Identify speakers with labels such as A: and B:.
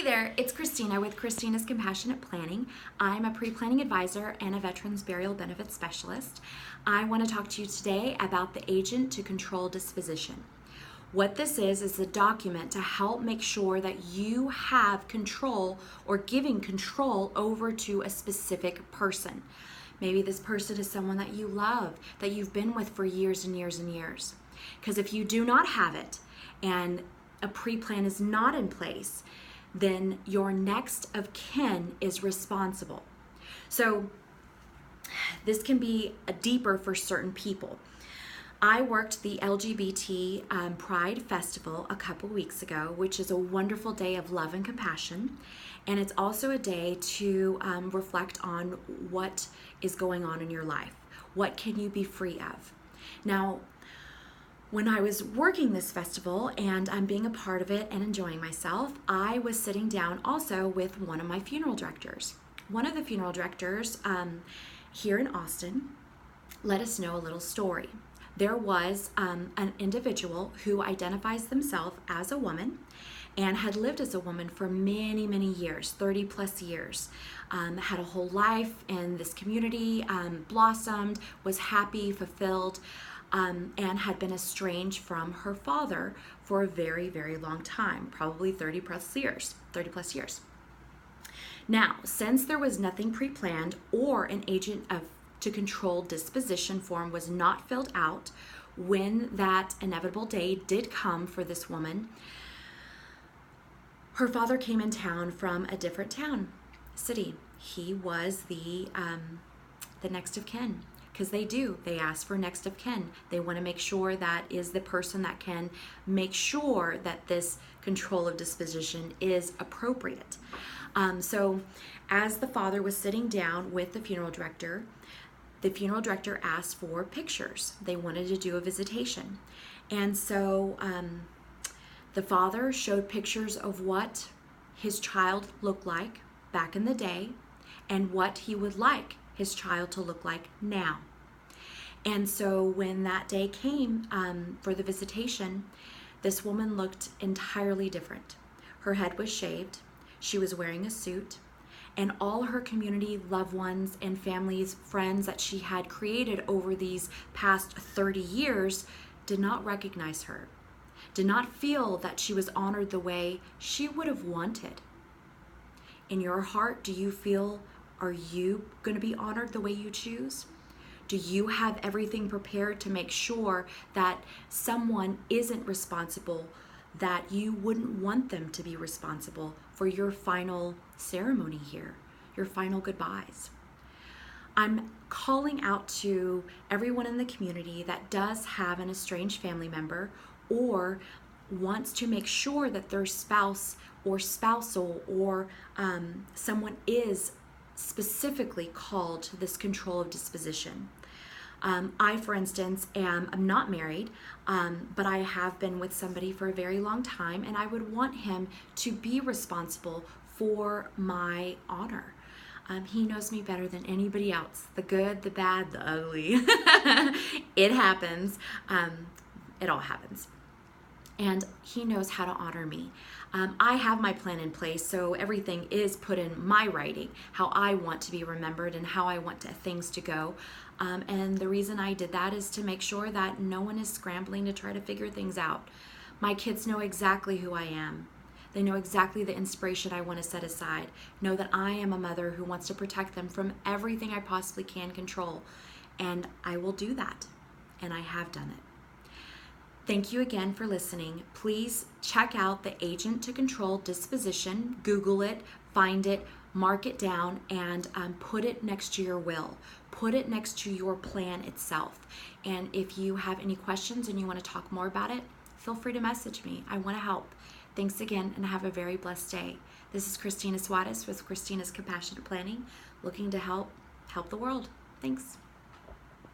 A: Hey there, it's Christina with Christina's Compassionate Planning. I'm a pre-planning advisor and a veterans burial benefits specialist. I want to talk to you today about the agent to control disposition. What this is a document to help make sure that you have control or giving control over to a specific person. Maybe this person is someone that you love, that you've been with for years and years and years. Because if you do not have it and a pre-plan is not in place, then your next of kin is responsible. So this can be deeper for certain people. I worked the LGBT Pride Festival a couple weeks ago, which is a wonderful day of love and compassion. And it's also a day to reflect on what is going on in your life. What can you be free of? Now, when I was working this festival and I'm being a part of it and enjoying myself, I was sitting down also with one of my funeral directors. One of the funeral directors here in Austin let us know a little story. There was an individual who identifies themselves as a woman and had lived as a woman for many, many years, 30 plus years. Had a whole life in this community, blossomed, was happy, fulfilled, and had been estranged from her father for a very, very long time, probably 30 plus years. Now, since there was nothing pre-planned or an agent to control disposition form was not filled out when that inevitable day did come for this woman, her father came in town from a different city. He was the next of kin. Because they ask for next of kin. They want to make sure that is the person that can make sure that this control of disposition is appropriate. So as the father was sitting down with the funeral director asked for pictures. They wanted to do a visitation. And so the father showed pictures of what his child looked like back in the day and what he would like his child to look like now. And so when that day came for the visitation, this woman looked entirely different. Her head was shaved, she was wearing a suit, and all her community, loved ones, and families, friends that she had created over these past 30 years did not recognize her, did not feel that she was honored the way she would have wanted. In your heart, do you feel, are you going to be honored the way you choose? Do you have everything prepared to make sure that someone isn't responsible, that you wouldn't want them to be responsible for your final ceremony here, your final goodbyes? I'm calling out to everyone in the community that does have an estranged family member or wants to make sure that their spouse or spousal or someone is specifically called to this control of disposition. I, for instance, I'm not married, but I have been with somebody for a very long time, and I would want him to be responsible for my honor. He knows me better than anybody else, the good, the bad, the ugly. It happens. It all happens. And he knows how to honor me. I have my plan in place, so everything is put in my writing, how I want to be remembered and how I want things to go. And the reason I did that is to make sure that no one is scrambling to try to figure things out. My kids know exactly who I am. They know exactly the inspiration I want to set aside. Know that I am a mother who wants to protect them from everything I possibly can control. And I will do that. And I have done it. Thank you again for listening. Please check out the Agent to Control Disposition. Google it, find it, mark it down, and put it next to your will. Put it next to your plan itself. And if you have any questions and you want to talk more about it, feel free to message me. I want to help. Thanks again, and have a very blessed day. This is Christina Suarez with Christina's Compassionate Planning, looking to help the world. Thanks.